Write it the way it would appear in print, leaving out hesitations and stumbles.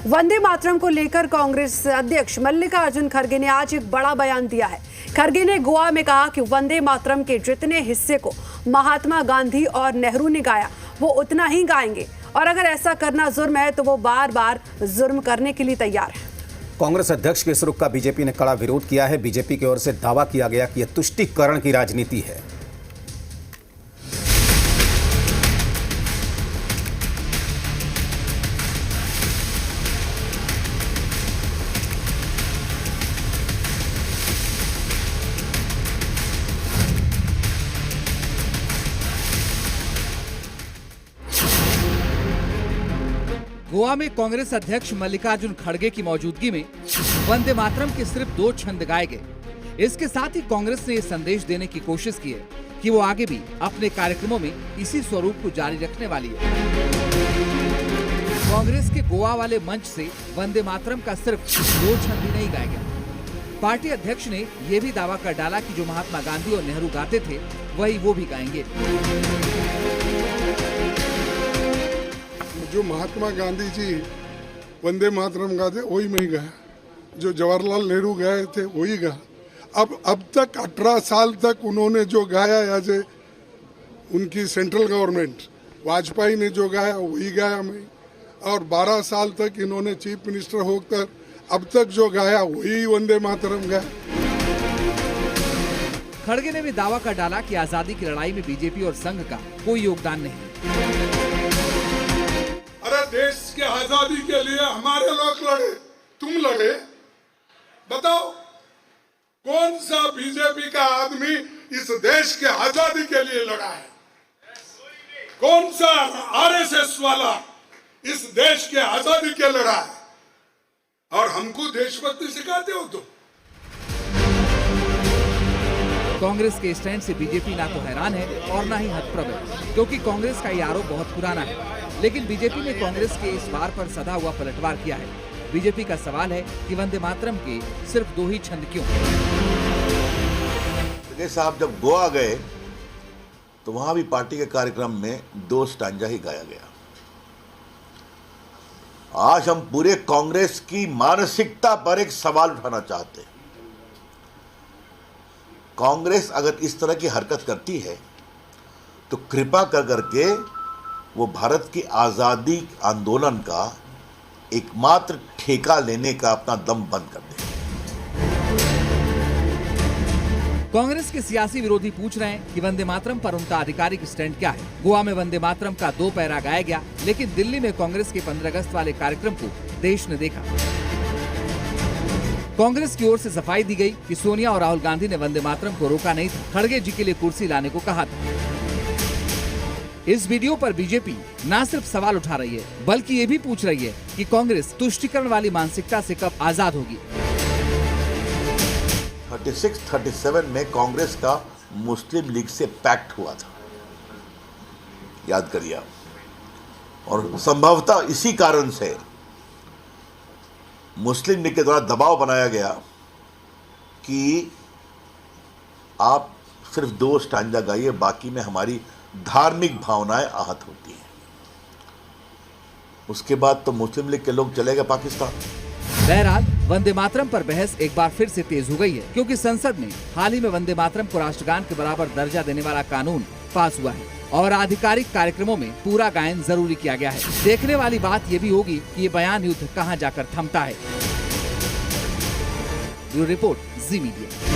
वंदे मातरम को लेकर कांग्रेस अध्यक्ष मल्लिकार्जुन खड़गे ने आज एक बड़ा बयान दिया है। खड़गे ने गोवा में कहा कि वंदे मातरम के जितने हिस्से को महात्मा गांधी और नेहरू ने गाया वो उतना ही गाएंगे और अगर ऐसा करना जुर्म है तो वो बार बार जुर्म करने के लिए तैयार है। कांग्रेस अध्यक्ष के इस रुख का बीजेपी ने कड़ा विरोध किया है। बीजेपी की ओर से दावा किया गया कि यह तुष्टीकरण की राजनीति है। गोवा में कांग्रेस अध्यक्ष मल्लिकार्जुन खड़गे की मौजूदगी में वंदे मातरम के सिर्फ 2 छंद गाए गए। इसके साथ ही कांग्रेस ने यह संदेश देने की कोशिश की है कि वो आगे भी अपने कार्यक्रमों में इसी स्वरूप को जारी रखने वाली है। कांग्रेस के गोवा वाले मंच से वंदे मातरम का सिर्फ 2 छंद ही नहीं गाया गया। पार्टी अध्यक्ष ने यह भी दावा कर डाला कि जो महात्मा गांधी और नेहरू गाते थे वही वो भी गाएंगे। जो महात्मा गांधी जी वंदे मातरम गाते वही मैं गाया, जो जवाहरलाल नेहरू गाए थे वही गा। अब तक 18 साल तक उन्होंने जो गाया एज ए उनकी सेंट्रल गवर्नमेंट, वाजपेयी ने जो गाया वही गाया मैं, और 12 साल तक इन्होंने चीफ मिनिस्टर होकर अब तक जो गाया वही वंदे मातरम गाया। खड़गे ने भी दावा कर डाला कि आजादी की लड़ाई में बीजेपी और संघ का कोई योगदान नहीं। देश के आजादी के लिए हमारे लोग लड़े, तुम लड़े। बताओ कौन सा बीजेपी का आदमी इस देश के आजादी के लिए लड़ा है? कौन सा आरएसएस वाला इस देश के आजादी के लड़ा है? और हमको देशभक्ति सिखाते हो तो? कांग्रेस के स्टैंड से बीजेपी ना तो हैरान है और ना ही हतप्रभ है, क्योंकि कांग्रेस का ये आरोप बहुत पुराना है। लेकिन बीजेपी ने कांग्रेस के इस बार पर सदा हुआ पलटवार किया है। बीजेपी का सवाल है कि वंदे मातरम के सिर्फ 2 ही छंद क्यों? साहब जब गोवा गए तो वहां भी पार्टी के कार्यक्रम में 2 स्टांजा ही गाया गया। आज हम पूरे कांग्रेस की मानसिकता पर एक सवाल उठाना चाहते हैं। कांग्रेस अगर इस तरह की हरकत करती है तो कृपा कर करके वो भारत की आजादी आंदोलन का एकमात्र ठेका लेने का अपना दम बंद कर दे। कांग्रेस के सियासी विरोधी पूछ रहे हैं कि वंदे मातरम पर उनका आधिकारिक स्टैंड क्या है। गोवा में वंदे मातरम का 2 पैरा गाया गया, लेकिन दिल्ली में कांग्रेस के 15 अगस्त वाले कार्यक्रम को देश ने देखा। कांग्रेस की ओर से सफाई दी गई कि सोनिया और राहुल गांधी ने वंदे मातरम को रोका नहीं था, खड़गे जी के लिए कुर्सी लाने को कहा था। इस वीडियो पर बीजेपी न सिर्फ सवाल उठा रही है बल्कि ये भी पूछ रही है कि कांग्रेस तुष्टीकरण वाली मानसिकता से कब आजाद होगी। 36-37 में कांग्रेस का मुस्लिम लीग से पैक्ट हुआ था, याद करिए आप। और संभवतः इसी कारण से मुस्लिम लीग के द्वारा दबाव बनाया गया कि आप सिर्फ 2 स्टांजा गाइए, बाकी में हमारी धार्मिक भावनाएं आहत होती हैं। उसके बाद तो मुस्लिम लीग के लोग चले गए पाकिस्तान। बहरहाल वंदे मातरम पर बहस एक बार फिर से तेज हो गई है, क्योंकि संसद में हाल ही में वंदे मातरम को राष्ट्रगान के बराबर दर्जा देने वाला कानून पास हुआ है और आधिकारिक कार्यक्रमों में पूरा गायन जरूरी किया गया है। देखने वाली बात ये भी होगी कि ये बयान युद्ध कहां जाकर थमता है। ब्यूरो रिपोर्ट, जी मीडिया।